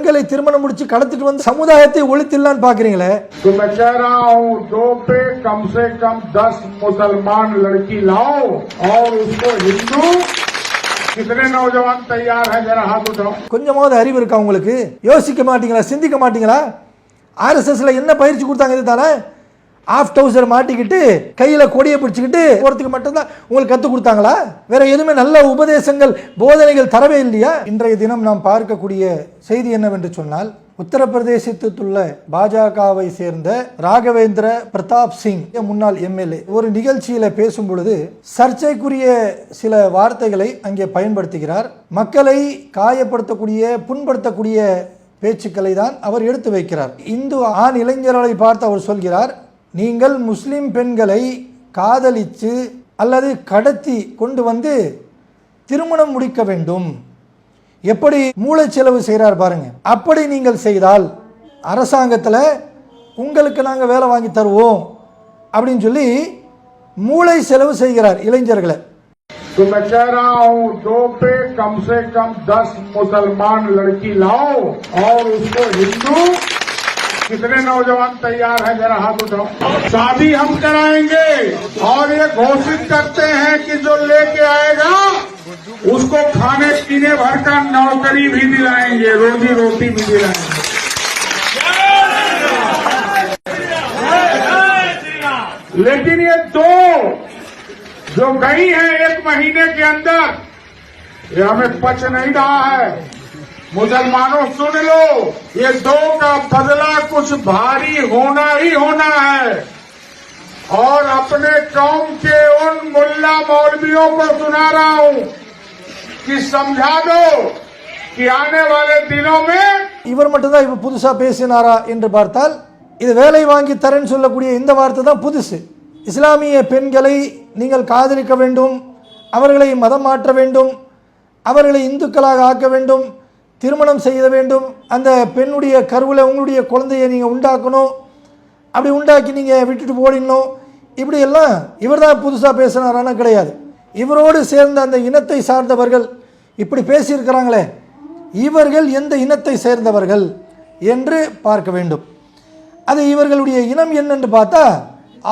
பெண்களை திருமணம் முடிச்சு கடத்திட்டு வந்து சமுதாயத்தை ஒழித்திடலான்னு பாக்குறீங்களே. तो मैं कह रहा हूँ 2 पे कम से कम 10 मुसलमान लड़की लाओ और उसको हिंदू कितने नौजवान तैयार है जरा हाथ उठाओ. கொஞ்சமாவது அறிவு இருக்கா உங்களுக்கு? யோசிக்க மாட்டீங்களா? சிந்திக்க மாட்டீங்களா? ஆர்எஸ்எஸ்ல என்ன பயிற்சி கொடுத்தாங்க? இது தானே ஆஃப் டவுசர் மாட்டிக்கிட்டு கையில கொடியை பிடிச்சிக்கிட்டு போறதுக்கு மட்டும்தான் உங்களுக்கு கற்றுக் கொடுத்தாங்களா? வேற எதுவுமே நல்ல உபதேசங்கள் போதனைகள் தரவே இல்லையா? இன்றைய தினம் நாம் பார்க்கக்கூடிய செய்தி என்னவென்று சொன்னால், உத்தரப்பிரதேசத்தில் உள்ள பாஜகவை சேர்ந்த ராகவேந்திர பிரதாப் சிங் முன்னாள் எம்எல்ஏ ஒரு நிகழ்ச்சியில பேசும் பொழுது சர்ச்சைக்குரிய சில வார்த்தைகளை அங்கே பயன்படுத்துகிறார். மக்களை காயப்படுத்தக்கூடிய புண்படுத்தக்கூடிய பேச்சுக்களை தான் அவர் எடுத்து வைக்கிறார். இந்து ஆண் இளைஞர்களை பார்த்து அவர் சொல்கிறார், நீங்கள் முஸ்லிம் பெண்களை காதலித்து அல்லது கடத்தி கொண்டு வந்து திருமணம் முடிக்க வேண்டும். எப்படி மூளை செலவு செய்கிறார் பாருங்க. அப்படி நீங்கள் செய்தால் அரசாங்கத்தில் உங்களுக்கு நாங்கள் வேலை வாங்கி தருவோம் அப்படின்னு சொல்லி மூளை செலவு செய்கிறார் இளைஞர்களை. तो मैं कह रहा हूँ 2 पे कम से कम 10 मुसलमान लड़की लाओ और उसको हिंदू कितने नौजवान तैयार है जरा हाथ उठाओ. शादी हम कराएंगे और ये घोषित करते हैं कि जो लेके आएगा उसको खाने पीने भर का नौकरी भी दिलाएंगे, रोजी रोटी भी दिलाएंगे. लेकिन ये दो जो गई है 1 महीने के अंदर, ये हमें पच नहीं रहा है. मुसलमानों सुन लो, ये 2 का बदला कुछ भारी होना ही होना है. और अपने कौम के उन मुल्ला मौलवियों को सुना रहा हूं कि समझा दो कि आने वाले दिनों में இவர் மட்டும்தான் இப்ப புதுசா பேசினாரா என்று பார்த்தால், இது வேலை வாங்கி தரேன்னு சொல்லக்கூடிய இந்த வார்த்தை தான் புதுசு. இஸ்லாமிய பெண்களை நீங்கள் காதலிக்க வேண்டும், அவர்களை மதம் மாற்ற வேண்டும், அவர்களை இந்துக்களாக ஆக்க வேண்டும், திருமணம் செய்ய வேண்டும், அந்த பெண்ணுடைய கருவில் உங்களுடைய குழந்தையை நீங்கள் உண்டாக்கணும், அப்படி உண்டாக்கி நீங்கள் விட்டுட்டு போடணும், இப்படியெல்லாம் இவர் தான் புதுசாக பேசினாரான கிடையாது. இவரோடு சேர்ந்த அந்த இனத்தை சார்ந்தவர்கள் இப்படி பேசியிருக்கிறாங்களே, இவர்கள் எந்த இனத்தை சேர்ந்தவர்கள் என்று பார்க்க வேண்டும். அது இவர்களுடைய இனம் என்னென்று பார்த்தா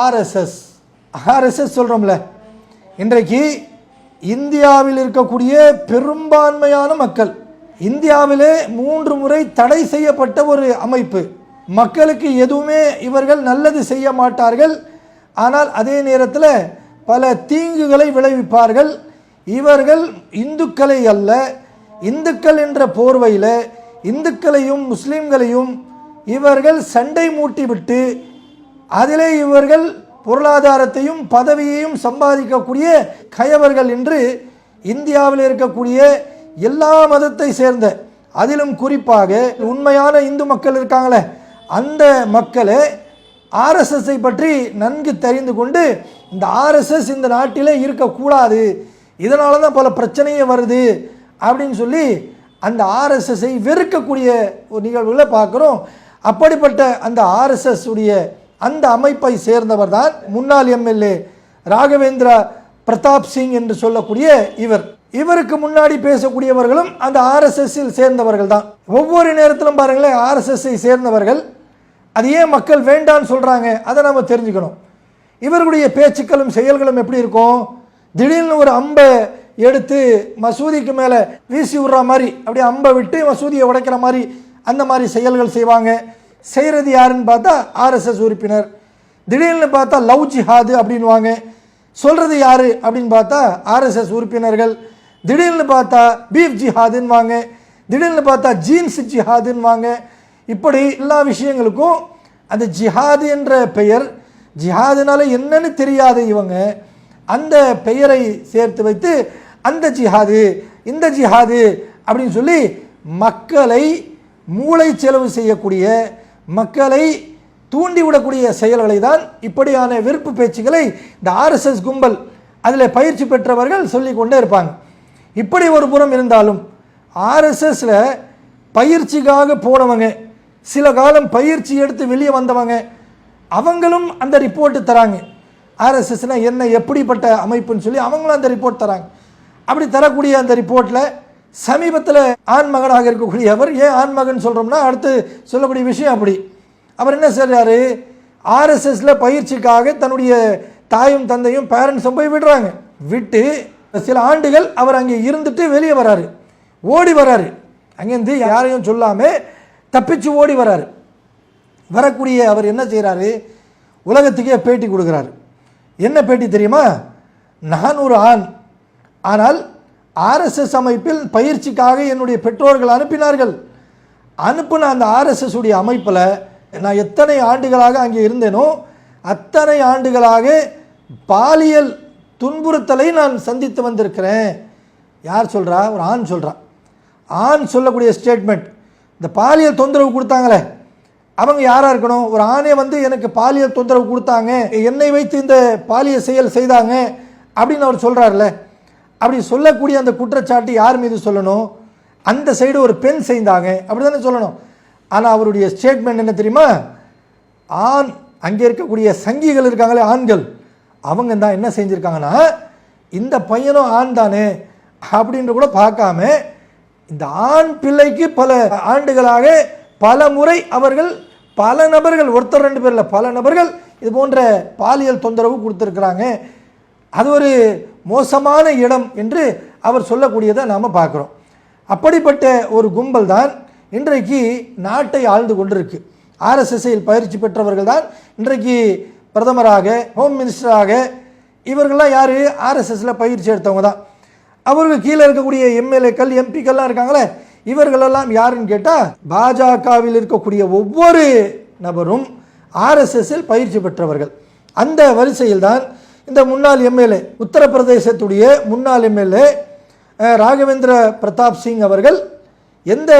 ஆர்எஸ்எஸ் சொல்கிறோம்ல. இன்றைக்கு இந்தியாவில் இருக்கக்கூடிய பெரும்பான்மையான மக்கள், இந்தியாவிலே 3 முறை தடை செய்யப்பட்ட ஒரு அமைப்பு, மக்களுக்கு எதுவுமே இவர்கள் நல்லது செய்ய மாட்டார்கள், ஆனால் அதே நேரத்தில் பல தீங்குகளை விளைவிப்பார்கள். இவர்கள் இந்துக்களை அல்ல, இந்துக்கள் என்ற போர்வையில் இந்துக்களையும் முஸ்லீம்களையும் இவர்கள் சண்டை மூட்டிவிட்டு அதிலே இவர்கள் பொருளாதாரத்தையும் பதவியையும் சம்பாதிக்கக்கூடிய கயவர்கள் என்று இந்தியாவில் இருக்கக்கூடிய எல்லா மதத்தை சேர்ந்த, அதிலும் குறிப்பாக உண்மையான இந்து மக்கள் இருக்காங்களே, அந்த மக்களே ஆர்எஸ்எஸ்ஸை பற்றி நன்கு தெரிந்து கொண்டு இந்த ஆர்எஸ்எஸ் இந்த நாட்டிலே இருக்கக்கூடாது, இதனால தான் பல பிரச்சனையே வருது அப்படின்னு சொல்லி அந்த ஆர்எஸ்எஸ்ஸை வெறுக்கக்கூடிய ஒரு நிகழ்வுகளை பார்க்குறோம். அப்படிப்பட்ட அந்த ஆர்எஸ்எஸ் உடைய அந்த அமைப்பை சேர்ந்தவர் தான் முன்னாள் எம்எல்ஏ ராகவேந்திர பிரதாப் சிங் என்று சொல்லக்கூடிய இவர். இவருக்கு முன்னாடி பேசக்கூடியவர்களும் அந்த ஆர்எஸ்எஸ்ஸில் சேர்ந்தவர்கள் தான். ஒவ்வொரு நேரத்திலும் பாருங்களேன், ஆர்எஸ்எஸ்ஸை சேர்ந்தவர்கள் அது ஏன் மக்கள் வேண்டான்னு சொல்கிறாங்க அதை நம்ம தெரிஞ்சுக்கணும். இவர்களுடைய பேச்சுக்களும் செயல்களும் எப்படி இருக்கும்? திடீர்னு ஒரு அம்பை எடுத்து மசூதிக்கு மேலே வீசி விடுற மாதிரி, அப்படியே அம்பை விட்டு மசூதியை உடைக்கிற மாதிரி அந்த மாதிரி செயல்கள் செய்வாங்க. செய்கிறது யாருன்னு பார்த்தா ஆர்எஸ்எஸ் உறுப்பினர். திடீர்னு பார்த்தா லவ் ஜிஹாது அப்படின்வாங்க. சொல்கிறது யார் அப்படின்னு பார்த்தா ஆர்எஸ்எஸ் உறுப்பினர்கள். திடீர்னு பார்த்தா பீஃப் ஜிஹாதுன்னுவாங்க, திடீர்னு பார்த்தா ஜீன்ஸ் ஜிஹாதுன்னுவாங்க. இப்படி எல்லா விஷயங்களுக்கும் அந்த ஜிஹாது என்ற பெயர், ஜிஹாதுனால என்னன்னு தெரியாத இவங்க அந்த பெயரை சேர்த்து வைத்து அந்த ஜிஹாது இந்த ஜிஹாது அப்படின்னு சொல்லி மக்களை மூளை செலவு செய்யக்கூடிய, மக்களை தூண்டிவிடக்கூடிய செயல்களை தான், இப்படியான வெறுப்பு பேச்சுக்களை இந்த ஆர்எஸ்எஸ் கும்பல் அதில் பயிற்சி பெற்றவர்கள் சொல்லிக் கொண்டே இருப்பாங்க. இப்படி ஒரு புறம் இருந்தாலும் ஆர்எஸ்எஸ்ல பயிற்சிக்காக போனவங்க, சில காலம் பயிற்சி எடுத்து வெளியே வந்தவங்க, அவங்களும் அந்த ரிப்போர்ட்டு தராங்க. ஆர்எஸ்எஸ்னா என்ன, எப்படிப்பட்ட அமைப்புன்னு சொல்லி அவங்களும் அந்த ரிப்போர்ட் தராங்க. அப்படி தரக்கூடிய அந்த ரிப்போர்ட்டில் சமீபத்தில் ஆண் மகனாக இருக்கக்கூடிய அவர், ஏன் ஆண் மகன் சொல்கிறோம்னா அடுத்து சொல்லக்கூடிய விஷயம் அப்படி, அவர் என்ன செய்கிறாரு, ஆர்எஸ்எஸ்ல பயிற்சிக்காக தன்னுடைய தாயும் தந்தையும் பேரண்ட்ஸும் போய் விடுறாங்க. விட்டு சில ஆண்டுகள் அவர் அங்கே இருந்துட்டு வெளியே வராரு, ஓடி வராரு, அங்கேருந்து யாரையும் சொல்லாமல் தப்பிச்சு ஓடி வராரு. வரக்கூடிய அவர் என்ன செய்கிறாரு, உலகத்துக்கே பேட்டி கொடுக்குறாரு. என்ன பேட்டி தெரியுமா, நான் ஒரு ஆண், ஆனால் ஆர்எஸ்எஸ் அமைப்பில் பயிற்சிக்காக என்னுடைய பெற்றோர்கள் அனுப்பினார்கள். அனுப்பின அந்த ஆர்எஸ்எஸ் உடைய அமைப்பில் நான் எத்தனை ஆண்டுகளாக அங்கே இருந்தேனோ அத்தனை ஆண்டுகளாக பாலியல் துன்புறுத்தலை நான் சந்தித்து வந்திருக்கிறேன். யார் சொல்கிறா, ஒரு ஆண் சொல்கிறான். ஆண் சொல்லக்கூடிய ஸ்டேட்மெண்ட், இந்த பாலியல் தொந்தரவு கொடுத்தாங்களே அவங்க யாராக இருக்கணும், ஒரு ஆணே வந்து எனக்கு பாலியல் தொந்தரவு கொடுத்தாங்க, என்னை வைத்து இந்த பாலியல் செயல் செய்தாங்க அப்படின்னு அவர் சொல்கிறார்ல, அப்படி சொல்லக்கூடிய அந்த குற்றச்சாட்டு யார் மீது சொல்லணும், அந்த சைடு ஒரு பெண் செய்தாங்க அப்படி தானே சொல்லணும். ஆனால் அவருடைய ஸ்டேட்மெண்ட் என்ன தெரியுமா, ஆண் அங்கே இருக்கக்கூடிய சங்கிகள் இருக்காங்களே ஆண்கள், அவங்க தான் என்ன செஞ்சுருக்காங்கன்னா, இந்த பையனும் ஆண் தானே அப்படின்ற கூட பார்க்காம இந்த ஆண் பிள்ளைக்கு பல ஆண்டுகளாக பல முறை அவர்கள் பல நபர்கள், ஒருத்தர் ரெண்டு பேரில் பல நபர்கள் இது போன்ற பாலியல் தொந்தரவு கொடுத்துருக்குறாங்க. அது ஒரு மோசமான இடம் என்று அவர் சொல்லக்கூடியதை நாம் பார்க்குறோம். அப்படிப்பட்ட ஒரு கும்பல் தான் இன்றைக்கு நாட்டை ஆழ்ந்து கொண்டிருக்கு. ஆர்எஸ்எஸ்ஸில் பயிற்சி பெற்றவர்கள் தான் இன்றைக்கு பிரதமராக, ஹோம் மினிஸ்டராக, இவர்கள்லாம் யார், ஆர்எஸ்எஸ்ல பயிற்சி எடுத்தவங்க தான். அவருக்கு கீழே இருக்கக்கூடிய எம்எல்ஏக்கள் எம்பிக்கள்லாம் இருக்காங்களே, இவர்களெல்லாம் யாருன்னு கேட்டால் பாஜகவில் இருக்கக்கூடிய ஒவ்வொரு நபரும் ஆர்எஸ்எஸ்ஸில் பயிற்சி பெற்றவர்கள். அந்த வரிசையில் தான் இந்த முன்னாள் எம்எல்ஏ, உத்தரப்பிரதேசத்துடைய முன்னாள் எம்எல்ஏ ராகவேந்திர பிரதாப் சிங் அவர்கள் எந்த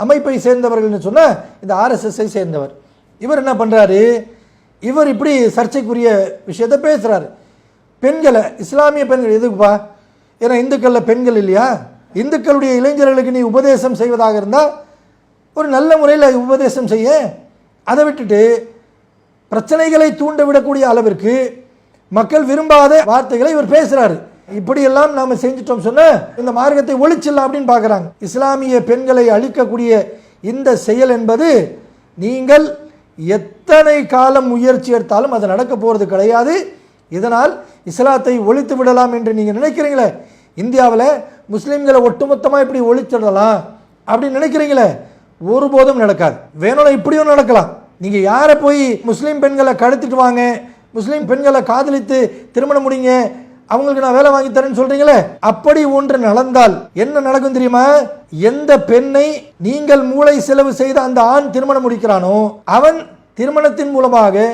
அமைப்பை சேர்ந்தவர்கள்னு சொன்னால் இந்த ஆர்எஸ்எஸ்ஸை சேர்ந்தவர். இவர் என்ன பண்ணுறாரு, இவர் இப்படி சர்ச்சைக்குரிய விஷயத்தை பேசுகிறாரு. பெண்களை, இஸ்லாமிய பெண்கள் எதுக்குப்பா, ஏன்னா இந்துக்களில் பெண்கள் இல்லையா, இந்துக்களுடைய இளைஞர்களுக்கு நீ உபதேசம் செய்வதாக இருந்தால் ஒரு நல்ல முறையில் உபதேசம் செய்ய, அதை விட்டுட்டு பிரச்சனைகளை தூண்டவிடக்கூடிய அளவிற்கு மக்கள் விரும்பாத வார்த்தைகளை இவர் பேசுகிறாரு. இப்படியெல்லாம் நாம் செஞ்சிட்டோம் சொன்னால் இந்த மார்க்கத்தை ஒழிச்சிடலாம் அப்படின்னு பார்க்குறாங்க. இஸ்லாமிய பெண்களை அழிக்கக்கூடிய இந்த செயல் என்பது நீங்கள் எத்தனை காலம் முயற்சி எடுத்தாலும் அது நடக்க போகிறது கிடையாது. இதனால் இஸ்லாத்தை ஒழித்து விடலாம் என்று நீங்கள் நினைக்கிறீங்களே, இந்தியாவில் முஸ்லீம்களை ஒட்டுமொத்தமாக இப்படி ஒழிச்சிடலாம் அப்படின்னு நினைக்கிறீங்களே, ஒருபோதும் நடக்காது. வேணும்னா இப்படியும் நடக்கலாம். நீங்கள் யாரை போய் முஸ்லீம் பெண்களை கடத்திட்டு வாங்க, முஸ்லீம் பெண்களை காதலித்து திருமணம் முடிங்க, அவங்களுக்கு நான் வேலை வாங்கி தரேன்னு சொல்றீங்களே, அப்படி ஒன்று நடந்தால் என்ன நடக்கும் தெரியுமா, எந்த பெண்ணை நீங்கள் மூளை செலவு செய்த அந்த ஆண் திருமணம் முடிக்கிறானோ அவன் திருமணத்தின் மூலமாக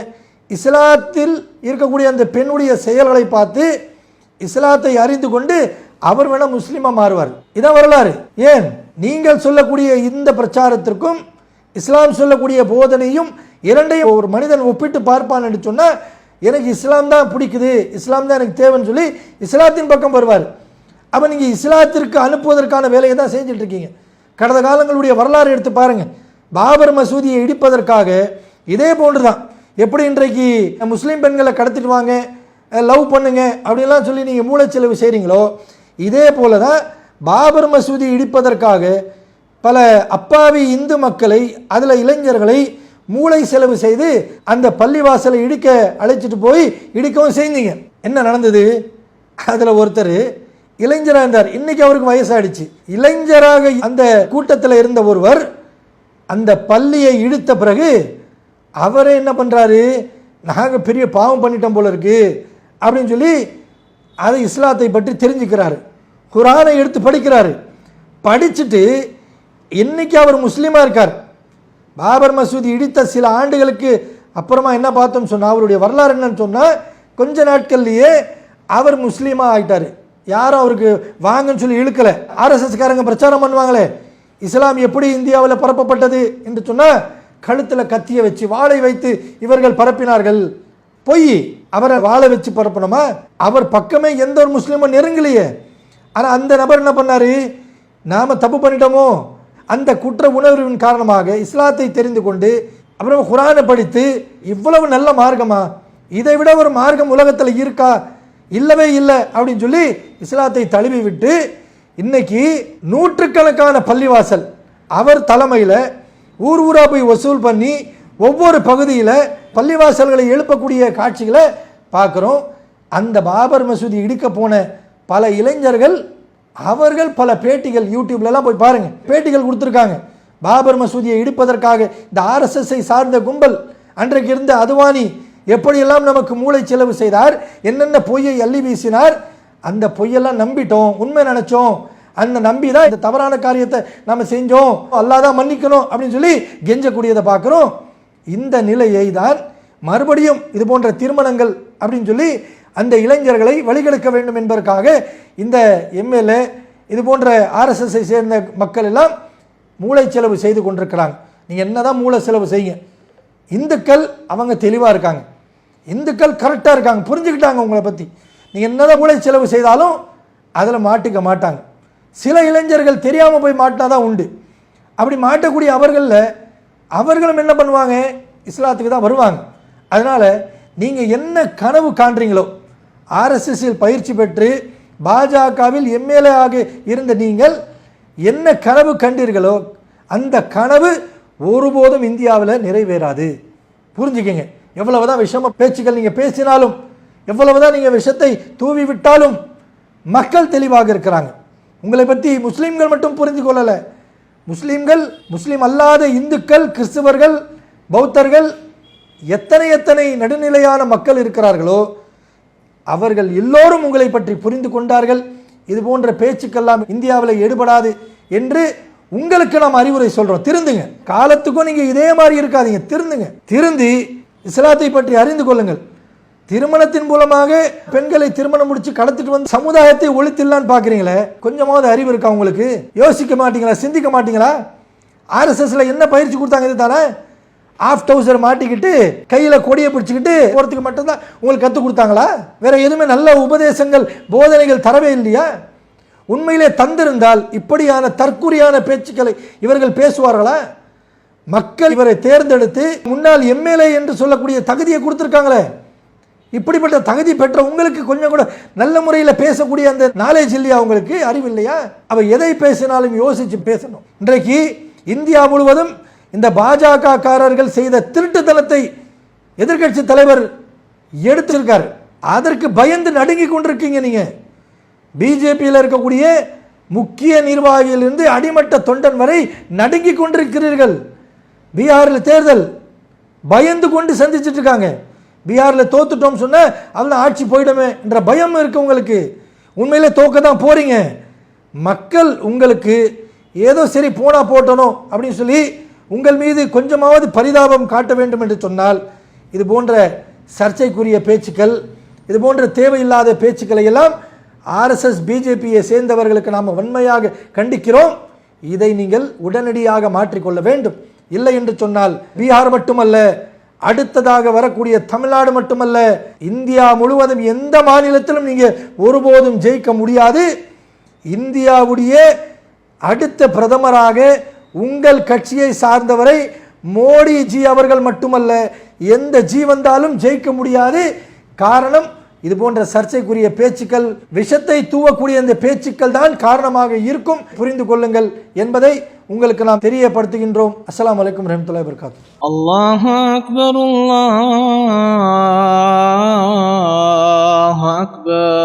இஸ்லாத்தில் இருக்கக்கூடிய அந்த பெண்ணுடைய செயல்களை பார்த்து இஸ்லாத்தை அறிந்து கொண்டு அவர் வேணா முஸ்லீமா மாறுவார். இதான் வரலாறு. ஏன் நீங்கள் சொல்லக்கூடிய இந்த பிரச்சாரத்திற்கும் இஸ்லாம் சொல்லக்கூடிய போதனையும் இரண்டையும் ஒரு மனிதன் ஒப்பிட்டு பார்ப்பான் என்று சொன்னால் எனக்கு இஸ்லாம் தான் பிடிக்குது, இஸ்லாம் தான் எனக்கு தேவைன்னு சொல்லி இஸ்லாத்தின் பக்கம் வருவார். அப்போ நீங்கள் இஸ்லாத்திற்கு அனுப்புவதற்கான வேலையை தான் செஞ்சுட்டு இருக்கீங்க. கடந்த காலங்களுடைய வரலாறு எடுத்து பாருங்கள். பாபர் மசூதியை இடிப்பதற்காக இதே போன்று தான், எப்படி இன்றைக்கு முஸ்லீம் பெண்களை கடத்திட்டு வாங்க, லவ் பண்ணுங்க அப்படின்லாம் சொல்லி நீங்கள் மூளைச்செலவு செய்கிறீங்களோ, இதே போல தான் பாபர் மசூதி இடிப்பதற்காக பல அப்பாவி இந்து மக்களை, அதில் இளைஞர்களை மூளை செலவு செய்து அந்த பள்ளிவாசலை இடிக்க அழைச்சிட்டு போய் இடிக்கவும் செஞ்சீங்க. என்ன நடந்தது, அதில் ஒருத்தர் இளைஞராக இருந்தார், இன்னைக்கு அவருக்கு வயசாயிடுச்சு. இளைஞராக அந்த கூட்டத்தில் இருந்த ஒருவர் அந்த பள்ளியை இடித்த பிறகு அவரே என்ன பண்ணுறாரு, நாங்கள் பெரிய பாவம் பண்ணிட்டோம் போல இருக்கு அப்படின்னு சொல்லி அது இஸ்லாத்தை பற்றி தெரிஞ்சுக்கிறாரு. குரானை எடுத்து படிக்கிறாரு. படிச்சுட்டு இன்னைக்கு அவர் முஸ்லீமாக இருக்கார். பாபர் மசூதி இடித்த சில ஆண்டுகளுக்கு அப்புறமா என்ன பார்த்தோம் சொன்னால், அவருடைய வரலாறு என்னன்னு சொன்னால், கொஞ்ச நாட்கள்லேயே அவர் முஸ்லீமாக ஆகிட்டார். யாரும் அவருக்கு வாங்கன்னு சொல்லி இழுக்கலை. ஆர்எஸ்எஸ்காரங்க பிரச்சாரம் பண்ணுவாங்களே, இஸ்லாம் எப்படி இந்தியாவில் பரப்பப்பட்டது என்று சொன்னால், கழுத்தில் கத்தியை வச்சு வாளை வைத்து இவர்கள் பரப்பினார்கள். பொய். அவரை வாழை வச்சு பரப்பணுமா? அவர் பக்கமே எந்த ஒரு முஸ்லீமும் நெருங்கலையே. ஆனால் அந்த நபர் என்ன பண்ணார், நாம் தப்பு பண்ணிட்டோமோ, அந்த குற்ற உணர்வின் காரணமாக இஸ்லாத்தை தெரிந்து கொண்டு அப்புறம் குரானை படித்து, இவ்வளவு நல்ல மார்க்கமா, இதை விட ஒரு மார்க்கம் உலகத்தில் இருக்கா, இல்லவே இல்லை அப்படின்னு சொல்லி இஸ்லாத்தை தழுவி விட்டு இன்னைக்கு நூற்றுக்கணக்கான பள்ளிவாசல் அவர் தலைமையில் ஊர் ஊரா போய் வசூல் பண்ணி ஒவ்வொரு பகுதியில் பள்ளிவாசல்களை எழுப்பக்கூடிய காட்சிகளை பார்க்குறோம். அந்த பாபர் மசூதி இடிக்க போன பல இளைஞர்கள் அவர்கள் பல பேட்டிகள் யூடியூப்லலாம் போய் பாருங்க, பேட்டிகள் கொடுத்துருக்காங்க. பாபர் மசூதியை இடிப்பதற்காக இந்த ஆர்எஸ்எஸ்ஐ சார்ந்த கும்பல் அன்றைக்கு இருந்த அத்வானி எப்படியெல்லாம் நமக்கு மூளை செலவு செய்தார், என்னென்ன பொய்யை அள்ளி வீசினார், அந்த பொய்யெல்லாம் நம்பிட்டோம், உண்மை நினைச்சோம், அந்த நம்பி தான் இந்த தவறான காரியத்தை நம்ம செஞ்சோம், அல்லாஹ் தான் மன்னிக்கணும் அப்படின்னு சொல்லி கெஞ்சக்கூடியதை பார்க்குறோம். இந்த நிலையை தான் மறுபடியும் இது போன்ற திருமணங்கள் அப்படின்னு சொல்லி அந்த இளைஞர்களை வழிகெடுக்க வேண்டும் என்பதற்காக இந்த எம்எல்ஏ இது போன்ற ஆர்எஸ்எஸ்ஐ சேர்ந்த மக்கள் எல்லாம் மூளை செலவு செய்து கொண்டிருக்கிறாங்க. நீங்கள் என்னதான் மூளை செலவு செய்யுங்க, இந்துக்கள் அவங்க தெளிவாக இருக்காங்க, இந்துக்கள் கரெக்டாக இருக்காங்க, புரிஞ்சுக்கிட்டாங்க உங்களை பற்றி. நீங்கள் என்னதான் மூளை செலவு செய்தாலும் அதில் மாட்டிக்க மாட்டாங்க. சில இளைஞர்கள் தெரியாமல் போய் மாட்டினா தான் உண்டு. அப்படி மாட்டக்கூடிய அவர்களும் என்ன பண்ணுவாங்க, இஸ்லாத்துக்கு தான் வருவாங்க. அதனால் நீங்கள் என்ன கனவு காண்றீங்களோ, ஆர்எஸ்எஸ்ஸில் பயிற்சி பெற்று பாஜகவில் எம்எல்ஏ ஆக இருந்த நீங்கள் என்ன கனவு கண்டீர்களோ அந்த கனவு ஒருபோதும் இந்தியாவில் நிறைவேறாது. புரிஞ்சுக்கங்க. எவ்வளவுதான் விஷம பேச்சுக்கள் நீங்கள் பேசினாலும், எவ்வளவுதான் நீங்கள் விஷத்தை தூவி விட்டாலும் மக்கள் தெளிவாக இருக்கிறாங்க. உங்களை பற்றி முஸ்லீம்கள் மட்டும் புரிந்து கொள்ளலை, முஸ்லீம் அல்லாத இந்துக்கள், கிறிஸ்தவர்கள், பௌத்தர்கள், எத்தனை நடுநிலையான மக்கள் இருக்கிறார்களோ அவர்கள் எல்லோரும் உங்களை பற்றி புரிந்து கொண்டார்கள். இது போன்ற பேச்சுக்கெல்லாம் இந்தியாவில் எடுபடாது என்று உங்களுக்கு நாம் அறிவுரை சொல்றோம். திருந்துங்க. காலத்துக்கும் நீங்க இதே மாதிரி இருக்காதீங்க, திருந்தி இஸ்லாத்தை பற்றி அறிந்து கொள்ளுங்கள். திருமணத்தின் மூலமாக பெண்களை திருமணம் முடிச்சு கடத்திட்டு வந்து சமுதாயத்தை ஒழித்திடலான்னு பார்க்குறீங்களே, கொஞ்சமாவது அறிவு இருக்கா உங்களுக்கு? யோசிக்க மாட்டீங்களா? சிந்திக்க மாட்டீங்களா? ஆர்எஸ்எஸ்ல என்ன பயிற்சி கொடுத்தாங்க? இது தானே. ஆஃப் டவுசர் மாட்டிக்கிட்டு கையில் கொடியை பிடிச்சிக்கிட்டு போகிறதுக்கு மட்டும்தான் உங்களுக்கு கற்றுக் கொடுத்தாங்களா? வேற எதுவுமே நல்ல உபதேசங்கள் போதனைகள் தரவே இல்லையா? உண்மையிலே தந்திருந்தால் இப்படியான தற்குறியான பேச்சுக்களை இவர்கள் பேசுவார்களா? மக்கள் இவரை தேர்ந்தெடுத்து முன்னாள் எம்எல்ஏ என்று சொல்லக்கூடிய தகுதியை கொடுத்துருக்காங்களே, இப்படிப்பட்ட தகுதி பெற்ற உங்களுக்கு கொஞ்சம் கூட நல்ல முறையில் பேசக்கூடிய அந்த நாலேஜ் இல்லையா? உங்களுக்கு அறிவு இல்லையா? அவ எதை பேசினாலும் யோசிச்சு பேசணும். இன்றைக்கு இந்தியா முழுவதும் இந்த பாஜக காரர்கள் செய்த திருட்டுத்தனத்தை எதிர்க்கட்சி தலைவர் எடுத்திருக்கார். அதற்கு பயந்து நடுங்கி கொண்டிருக்கீங்க. நீங்க பிஜேபியில் இருக்கக்கூடிய முக்கிய நிர்வாகியிலிருந்து அடிமட்ட தொண்டன் வரை நடுங்கி கொண்டிருக்கிறீர்கள். பீகாரில் தேர்தல் பயந்து கொண்டு சந்திச்சுட்டு இருக்காங்க. பீகாரில் தோத்துட்டோம் சொன்ன அவன் ஆட்சி போயிடுமே என்ற பயம் இருக்கு உங்களுக்கு. உண்மையிலே தோக்க தான் போறீங்க. மக்கள் உங்களுக்கு ஏதோ சரி போனா போட்டணும் அப்படின்னு சொல்லி உங்கள் மீது கொஞ்சமாவது பரிதாபம் காட்ட வேண்டும் என்று சொன்னால் இது போன்ற சர்ச்சைக்குரிய பேச்சுக்கள், இது போன்ற தேவையில்லாத பேச்சுக்களை எல்லாம் ஆர்எஸ்எஸ் பிஜேபியை சேர்ந்தவர்களுக்கு நாம் வன்மையாக கண்டிக்கிறோம். இதை நீங்கள் உடனடியாக மாற்றிக்கொள்ள வேண்டும். இல்லை என்று சொன்னால் பீகார் மட்டுமல்ல, அடுத்ததாக வரக்கூடிய தமிழ்நாடு மட்டுமல்ல, இந்தியா முழுவதும் எந்த மாநிலத்திலும் நீங்க ஒருபோதும் ஜெயிக்க முடியாது. இந்தியாவுடைய அடுத்த பிரதமராக உங்கள் கட்சியை சார்ந்தவரை மோடிஜி அவர்கள் மட்டுமல்ல, எந்த ஜி வந்தாலும் ஜெயிக்க முடியாது. காரணம், இது போன்ற சர்ச்சைக்குரிய பேச்சுக்கள், விஷத்தை தூவக்கூடிய இந்த பேச்சுக்கள் தான் காரணமாக இருக்கும். புரிந்து கொள்ளுங்கள் என்பதை உங்களுக்கு நாம் தெரியப்படுத்துகின்றோம். அஸ்ஸலாமு அலைக்கும் வரஹ்மத்துல்லாஹி வபரகாத்துஹு. அல்லாஹு அக்பர், அல்லாஹு அக்பர்.